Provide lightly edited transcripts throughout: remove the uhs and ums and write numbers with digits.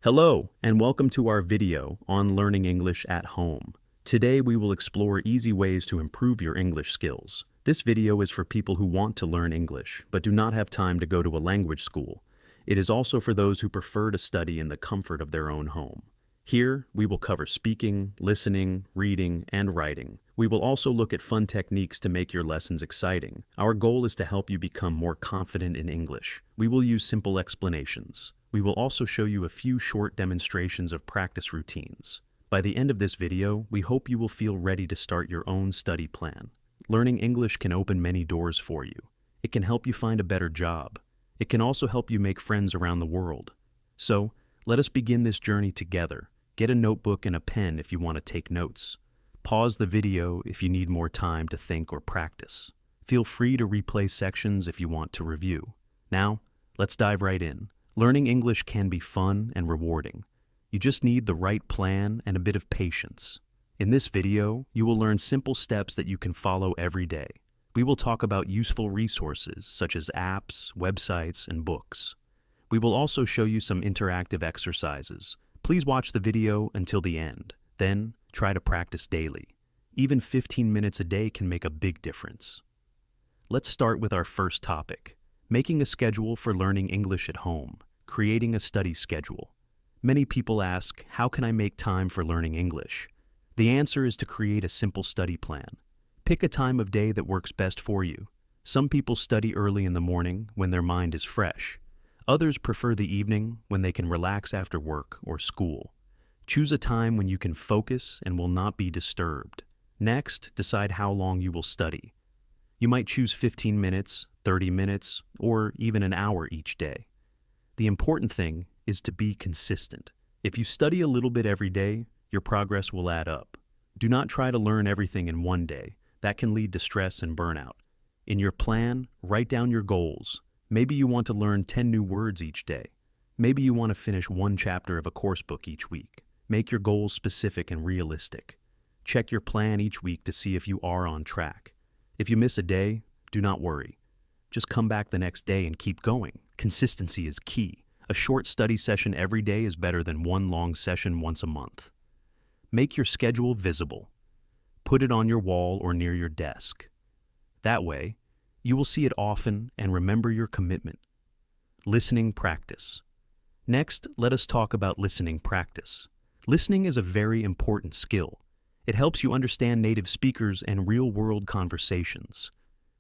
Hello, and welcome to our video on learning English at home. Today we will explore easy ways to improve your English skills. This video is for people who want to learn English, but do not have time to go to a language school. It is also for those who prefer to study in the comfort of their own home. Here, we will cover speaking, listening, reading, and writing. We will also look at fun techniques to make your lessons exciting. Our goal is to help you become more confident in English. We will use simple explanations. We will also show you a few short demonstrations of practice routines. By the end of this video, we hope you will feel ready to start your own study plan. Learning English can open many doors for you. It can help you find a better job. It can also help you make friends around the world. So, let us begin this journey together. Get a notebook and a pen if you want to take notes. Pause the video if you need more time to think or practice. Feel free to replay sections if you want to review. Now, let's dive right in. Learning English can be fun and rewarding. You just need the right plan and a bit of patience. In this video, you will learn simple steps that you can follow every day. We will talk about useful resources such as apps, websites, and books. We will also show you some interactive exercises. Please watch the video until the end. Then, try to practice daily. Even 15 minutes a day can make a big difference. Let's start with our first topic. Making a schedule for learning English at home. Creating a study schedule. Many people ask, how can I make time for learning English? The answer is to create a simple study plan. Pick a time of day that works best for you. Some people study early in the morning when their mind is fresh. Others prefer the evening when they can relax after work or school. Choose a time when you can focus and will not be disturbed. Next, decide how long you will study. You might choose 15 minutes, 30 minutes, or even an hour each day. The important thing is to be consistent. If you study a little bit every day, your progress will add up. Do not try to learn everything in one day. That can lead to stress and burnout. In your plan, write down your goals. Maybe you want to learn 10 new words each day. Maybe you want to finish one chapter of a course book each week. Make your goals specific and realistic. Check your plan each week to see if you are on track. If you miss a day, do not worry. Just come back the next day and keep going. Consistency is key. A short study session every day is better than one long session once a month. Make your schedule visible. Put it on your wall or near your desk. That way, you will see it often and remember your commitment. Listening practice. Next, let us talk about listening practice. Listening is a very important skill. It helps you understand native speakers and real-world conversations.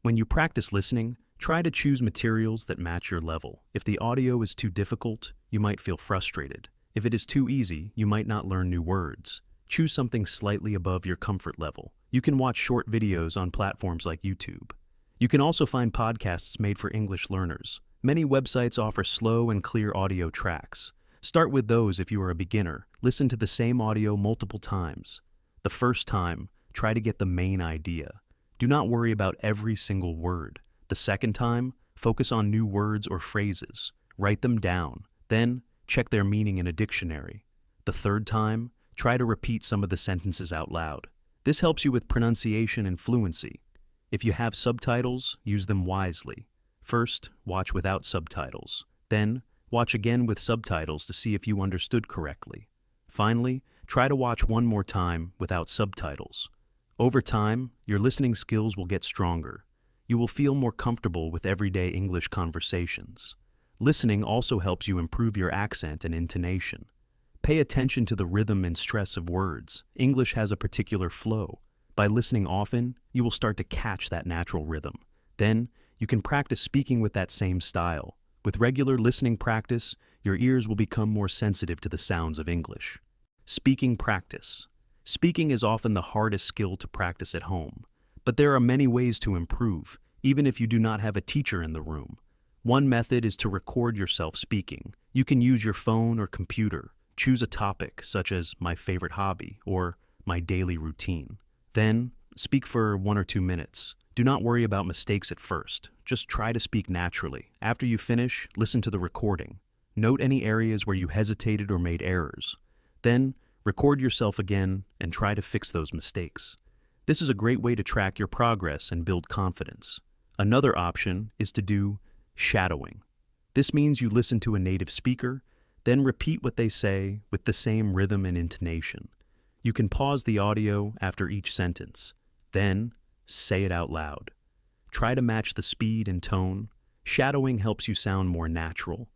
When you practice listening, try to choose materials that match your level. If the audio is too difficult, you might feel frustrated. If it is too easy, you might not learn new words. Choose something slightly above your comfort level. You can watch short videos on platforms like YouTube. You can also find podcasts made for English learners. Many websites offer slow and clear audio tracks. Start with those if you are a beginner. Listen to the same audio multiple times. The first time, try to get the main idea. Do not worry about every single word. The second time, focus on new words or phrases. Write them down. Then, check their meaning in a dictionary. The third time, try to repeat some of the sentences out loud. This helps you with pronunciation and fluency. If you have subtitles, use them wisely. First, watch without subtitles. Then, watch again with subtitles to see if you understood correctly. Finally, try to watch one more time without subtitles. Over time, your listening skills will get stronger. You will feel more comfortable with everyday English conversations. Listening also helps you improve your accent and intonation. Pay attention to the rhythm and stress of words. English has a particular flow. By listening often, you will start to catch that natural rhythm. Then, you can practice speaking with that same style. With regular listening practice, your ears will become more sensitive to the sounds of English. Speaking practice. Speaking is often the hardest skill to practice at home, but there are many ways to improve, even if you do not have a teacher in the room. One method is to record yourself speaking. You can use your phone or computer. Choose a topic, such as my favorite hobby or my daily routine. Then, speak for 1 or 2 minutes. Do not worry about mistakes at first. Just try to speak naturally. After you finish, listen to the recording. Note any areas where you hesitated or made errors. Then, record yourself again and try to fix those mistakes. This is a great way to track your progress and build confidence. Another option is to do shadowing. This means you listen to a native speaker, Then repeat what they say with the same rhythm and intonation. You can pause the audio after each sentence. Then, say it out loud. Try to match the speed and tone. Shadowing helps you sound more natural.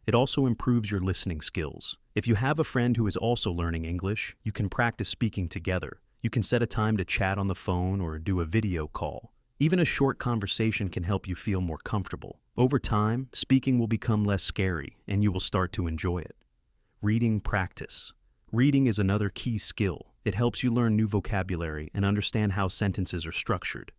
It also improves your listening skills. If you have a friend who is also learning English, you can practice speaking together. You can set a time to chat on the phone or do a video call. Even a short conversation can help you feel more comfortable. Over time, speaking will become less scary and you will start to enjoy it. Reading practice. Reading is another key skill. It helps you learn new vocabulary and understand how sentences are structured.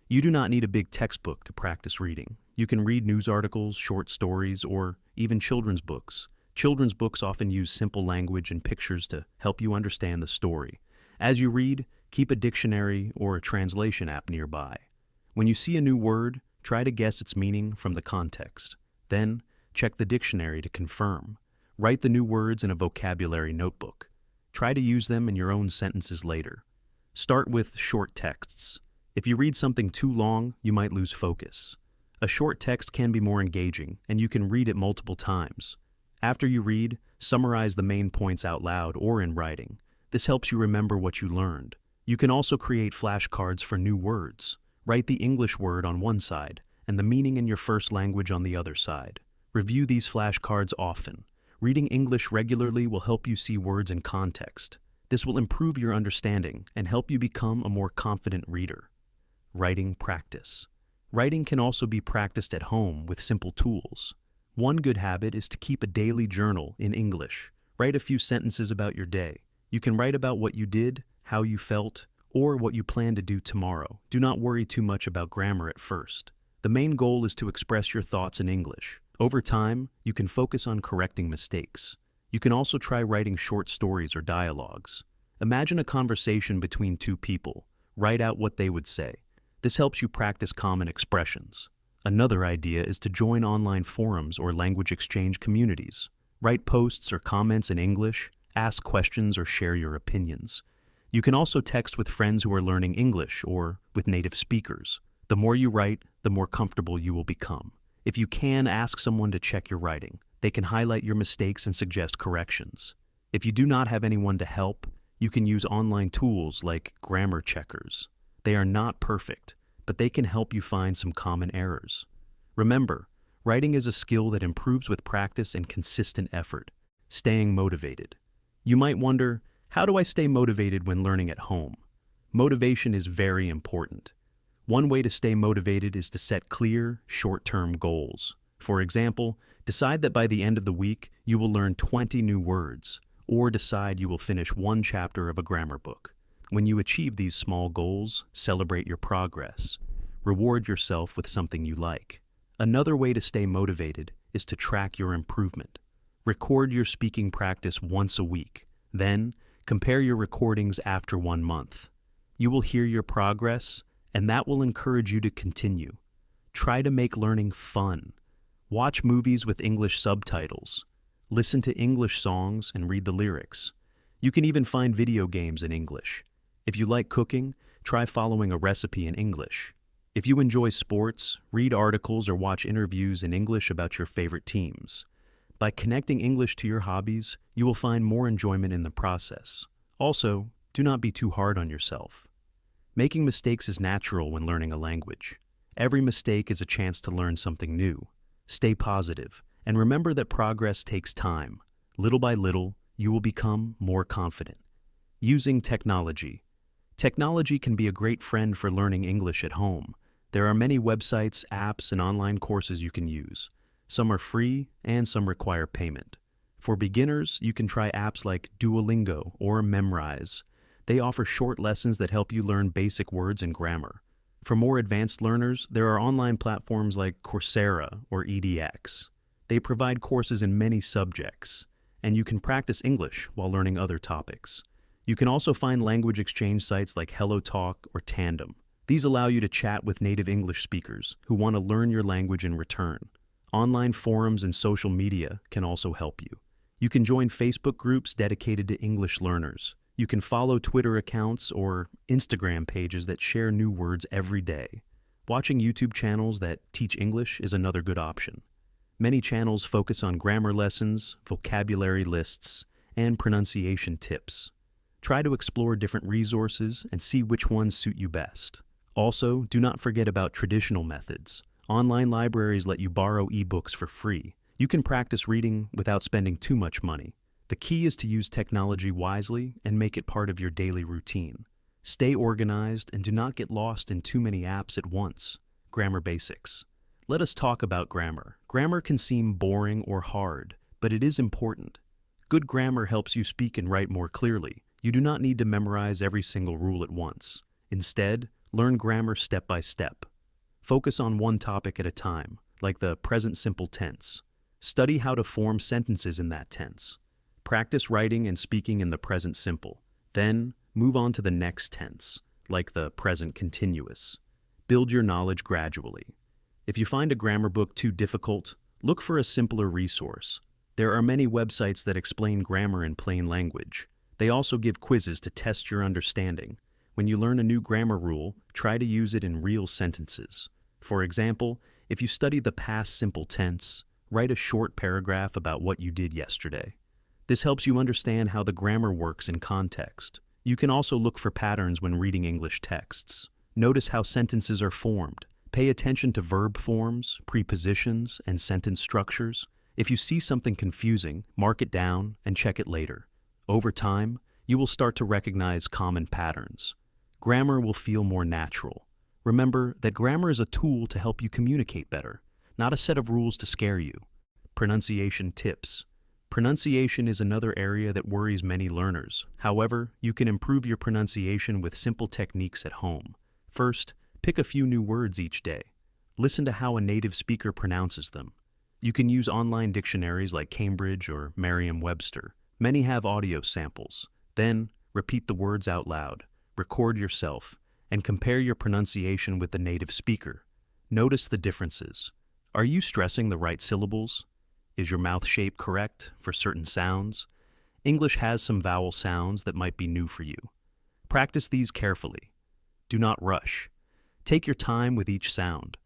You do not need a big textbook to practice reading. You can read news articles, short stories, or even children's books. Children's books often use simple language and pictures to help you understand the story. As you read, keep a dictionary or a translation app nearby. When you see a new word, try to guess its meaning from the context. Then, check the dictionary to confirm. Write the new words in a vocabulary notebook. Try to use them in your own sentences later. Start with short texts. If you read something too long, you might lose focus. A short text can be more engaging, and you can read it multiple times. After you read, summarize the main points out loud or in writing. This helps you remember what you learned. You can also create flashcards for new words. Write the English word on one side and the meaning in your first language on the other side. Review these flashcards often. Reading English regularly will help you see words in context. This will improve your understanding and help you become a more confident reader. Writing practice. Writing can also be practiced at home with simple tools. One good habit is to keep a daily journal in English. Write a few sentences about your day. You can write about what you did, how you felt, or what you plan to do tomorrow. Do not worry too much about grammar at first. The main goal is to express your thoughts in English. Over time, you can focus on correcting mistakes. You can also try writing short stories or dialogues. Imagine a conversation between two people. Write out what they would say. This helps you practice common expressions. Another idea is to join online forums or language exchange communities. Write posts or comments in English, ask questions or share your opinions. You can also text with friends who are learning English or with native speakers. The more you write, the more comfortable you will become. If you can, ask someone to check your writing. They can highlight your mistakes and suggest corrections. If you do not have anyone to help, you can use online tools like grammar checkers. They are not perfect, but they can help you find some common errors. Remember, writing is a skill that improves with practice and consistent effort. Staying motivated. You might wonder, how do I stay motivated when learning at home? Motivation is very important. One way to stay motivated is to set clear, short-term goals. For example, decide that by the end of the week, you will learn 20 new words, or decide you will finish one chapter of a grammar book. When you achieve these small goals, celebrate your progress. Reward yourself with something you like. Another way to stay motivated is to track your improvement. Record your speaking practice once a week. Then, compare your recordings after 1 month. You will hear your progress, and that will encourage you to continue. Try to make learning fun. Watch movies with English subtitles. Listen to English songs and read the lyrics. You can even find video games in English. If you like cooking, try following a recipe in English. If you enjoy sports, read articles or watch interviews in English about your favorite teams. By connecting English to your hobbies, you will find more enjoyment in the process. Also, do not be too hard on yourself. Making mistakes is natural when learning a language. Every mistake is a chance to learn something new. Stay positive, and remember that progress takes time. Little by little, you will become more confident. Using technology. Technology can be a great friend for learning English at home. There are many websites, apps, and online courses you can use. Some are free, and some require payment. For beginners, you can try apps like Duolingo or Memrise. They offer short lessons that help you learn basic words and grammar. For more advanced learners, there are online platforms like Coursera or EDX. They provide courses in many subjects, and you can practice English while learning other topics. You can also find language exchange sites like HelloTalk or Tandem. These allow you to chat with native English speakers who want to learn your language in return. Online forums and social media can also help you. You can join Facebook groups dedicated to English learners. You can follow Twitter accounts or Instagram pages that share new words every day. Watching YouTube channels that teach English is another good option. Many channels focus on grammar lessons, vocabulary lists, and pronunciation tips. Try to explore different resources and see which ones suit you best. Also, do not forget about traditional methods. Online libraries let you borrow ebooks for free. You can practice reading without spending too much money. The key is to use technology wisely and make it part of your daily routine. Stay organized and do not get lost in too many apps at once. Grammar basics. Let us talk about grammar. Grammar can seem boring or hard, but it is important. Good grammar helps you speak and write more clearly. You do not need to memorize every single rule at once. Instead, learn grammar step by step. Focus on one topic at a time, like the present simple tense. Study how to form sentences in that tense. Practice writing and speaking in the present simple. Then, move on to the next tense, like the present continuous. Build your knowledge gradually. If you find a grammar book too difficult, look for a simpler resource. There are many websites that explain grammar in plain language. They also give quizzes to test your understanding. When you learn a new grammar rule, try to use it in real sentences. For example, if you study the past simple tense, write a short paragraph about what you did yesterday. This helps you understand how the grammar works in context. You can also look for patterns when reading English texts. Notice how sentences are formed. Pay attention to verb forms, prepositions, and sentence structures. If you see something confusing, mark it down and check it later. Over time, you will start to recognize common patterns. Grammar will feel more natural. Remember that grammar is a tool to help you communicate better, not a set of rules to scare you. Pronunciation tips. Pronunciation is another area that worries many learners. However, you can improve your pronunciation with simple techniques at home. First, pick a few new words each day. Listen to how a native speaker pronounces them. You can use online dictionaries like Cambridge or Merriam-Webster. Many have audio samples. Then, repeat the words out loud. Record yourself, and compare your pronunciation with the native speaker. Notice the differences. Are you stressing the right syllables? Is your mouth shape correct for certain sounds? English has some vowel sounds that might be new for you. Practice these carefully. Do not rush. Take your time with each sound.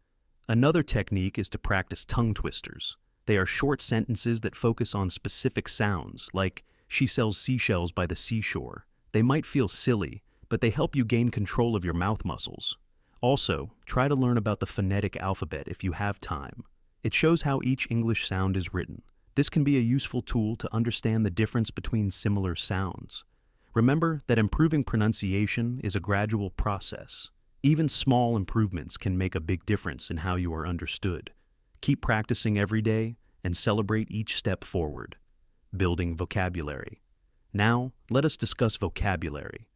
Another technique is to practice tongue twisters. They are short sentences that focus on specific sounds, like "She sells seashells by the seashore." They might feel silly, but they help you gain control of your mouth muscles. Also, try to learn about the phonetic alphabet if you have time. It shows how each English sound is written. This can be a useful tool to understand the difference between similar sounds. Remember that improving pronunciation is a gradual process. Even small improvements can make a big difference in how you are understood. Keep practicing every day and celebrate each step forward. Building vocabulary. Now, let us discuss vocabulary.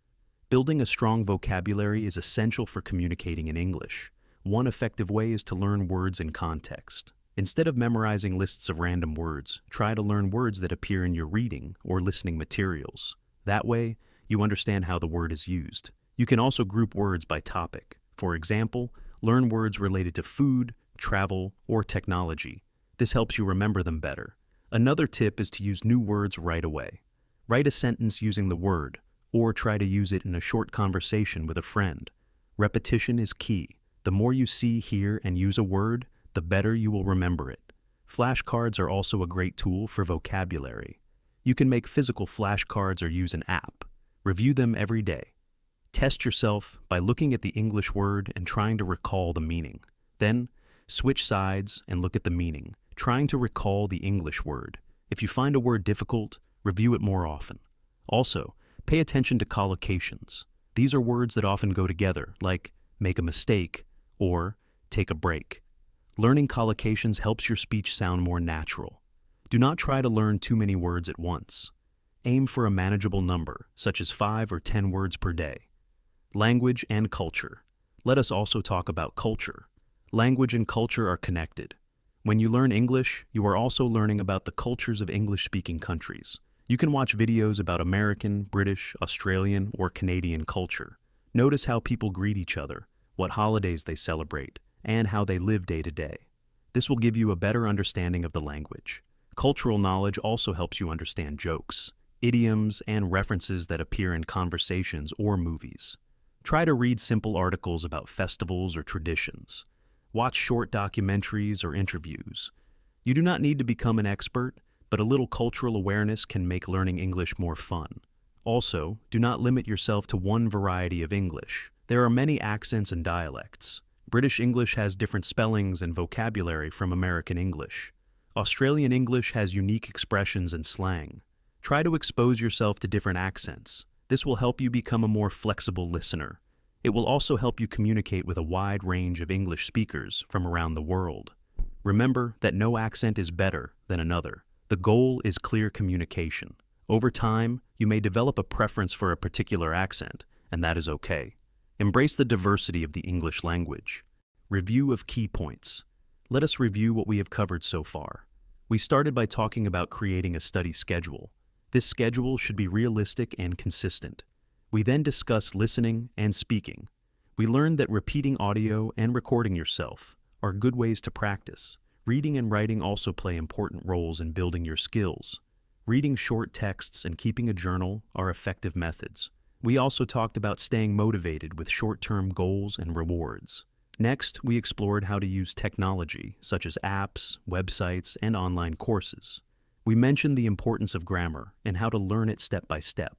Building a strong vocabulary is essential for communicating in English. One effective way is to learn words in context. Instead of memorizing lists of random words, try to learn words that appear in your reading or listening materials. That way, you understand how the word is used. You can also group words by topic. For example, learn words related to food, travel, or technology. This helps you remember them better. Another tip is to use new words right away. Write a sentence using the word, or try to use it in a short conversation with a friend. Repetition is key. The more you see, hear, and use a word, the better you will remember it. Flashcards are also a great tool for vocabulary. You can make physical flashcards or use an app. Review them every day. Test yourself by looking at the English word and trying to recall the meaning. Then, switch sides and look at the meaning, trying to recall the English word. If you find a word difficult, review it more often. Also, pay attention to collocations. These are words that often go together, like make a mistake or take a break. Learning collocations helps your speech sound more natural. Do not try to learn too many words at once. Aim for a manageable number, such as 5 or 10 words per day. Language and culture. Let us also talk about culture. Language and culture are connected. When you learn English, you are also learning about the cultures of English-speaking countries. You can watch videos about American, British, Australian, or Canadian culture. Notice how people greet each other, what holidays they celebrate, and how they live day to day. This will give you a better understanding of the language. Cultural knowledge also helps you understand jokes, idioms, and references that appear in conversations or movies. Try to read simple articles about festivals or traditions. Watch short documentaries or interviews. You do not need to become an expert, but a little cultural awareness can make learning English more fun. Also, do not limit yourself to one variety of English. There are many accents and dialects. British English has different spellings and vocabulary from American English. Australian English has unique expressions and slang. Try to expose yourself to different accents. This will help you become a more flexible listener. It will also help you communicate with a wide range of English speakers from around the world. Remember that no accent is better than another. The goal is clear communication. Over time, you may develop a preference for a particular accent, and that is okay. Embrace the diversity of the English language. Review of key points. Let us review what we have covered so far. We started by talking about creating a study schedule. This schedule should be realistic and consistent. We then discussed listening and speaking. We learned that repeating audio and recording yourself are good ways to practice. Reading and writing also play important roles in building your skills. Reading short texts and keeping a journal are effective methods. We also talked about staying motivated with short-term goals and rewards. Next, we explored how to use technology, such as apps, websites, and online courses. We mentioned the importance of grammar and how to learn it step by step.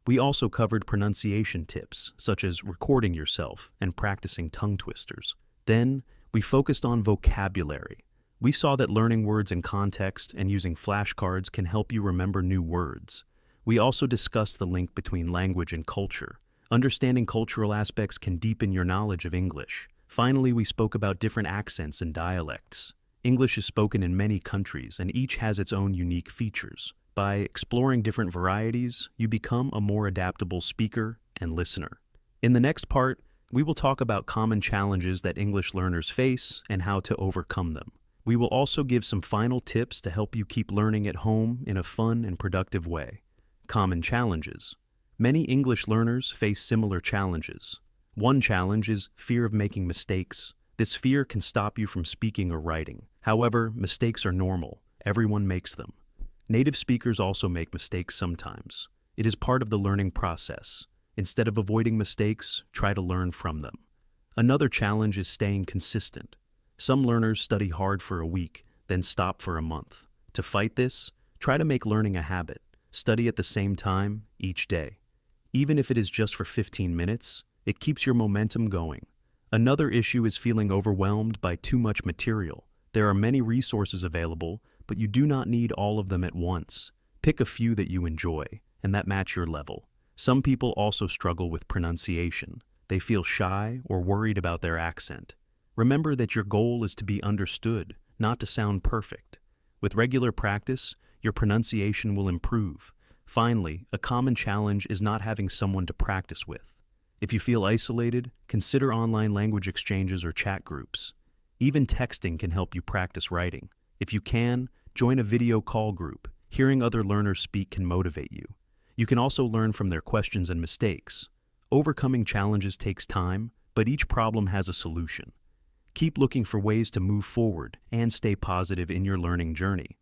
We also covered pronunciation tips, such as recording yourself and practicing tongue twisters. Then, we focused on vocabulary. We saw that learning words in context and using flashcards can help you remember new words. We also discussed the link between language and culture. Understanding cultural aspects can deepen your knowledge of English. Finally, we spoke about different accents and dialects. English is spoken in many countries, and each has its own unique features. By exploring different varieties, you become a more adaptable speaker and listener. In the next part, we will talk about common challenges that English learners face and how to overcome them. We will also give some final tips to help you keep learning at home in a fun and productive way. Common challenges. Many English learners face similar challenges. One challenge is fear of making mistakes. This fear can stop you from speaking or writing. However, mistakes are normal. Everyone makes them. Native speakers also make mistakes sometimes. It is part of the learning process. Instead of avoiding mistakes, try to learn from them. Another challenge is staying consistent. Some learners study hard for a week, then stop for a month. To fight this, try to make learning a habit. Study at the same time each day. Even if it is just for 15 minutes, it keeps your momentum going. Another issue is feeling overwhelmed by too much material. There are many resources available, but you do not need all of them at once. Pick a few that you enjoy and that match your level. Some people also struggle with pronunciation. They feel shy or worried about their accent. Remember that your goal is to be understood, not to sound perfect. With regular practice, your pronunciation will improve. Finally, a common challenge is not having someone to practice with. If you feel isolated, consider online language exchanges or chat groups. Even texting can help you practice writing. If you can, join a video call group. Hearing other learners speak can motivate you. You can also learn from their questions and mistakes. Overcoming challenges takes time, but each problem has a solution. Keep looking for ways to move forward and stay positive in your learning journey.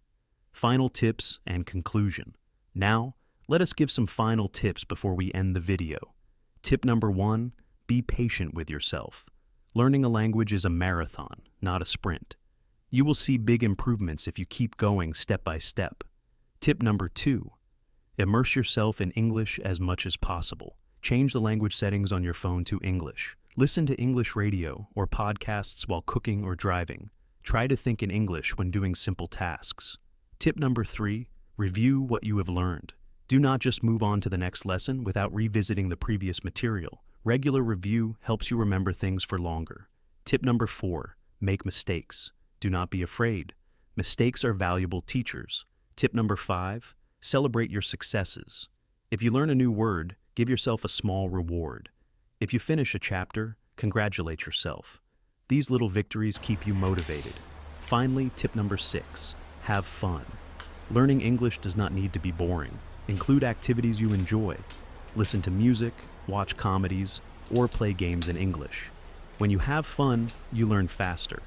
Final tips and conclusion. Now, let us give some final tips before we end the video. Tip number 1, be patient with yourself. Learning a language is a marathon, not a sprint. You will see big improvements if you keep going step by step. Tip number 2, immerse yourself in English as much as possible. Change the language settings on your phone to English. Listen to English radio or podcasts while cooking or driving. Try to think in English when doing simple tasks. Tip number 3, review what you have learned. Do not just move on to the next lesson without revisiting the previous material. Regular review helps you remember things for longer. Tip number 4, make mistakes. Do not be afraid. Mistakes are valuable teachers. Tip number 5, celebrate your successes. If you learn a new word, give yourself a small reward. If you finish a chapter, congratulate yourself. These little victories keep you motivated. Finally, tip number 6, have fun. Learning English does not need to be boring. Include activities you enjoy. Listen to music, watch comedies, or play games in English. When you have fun, you learn faster.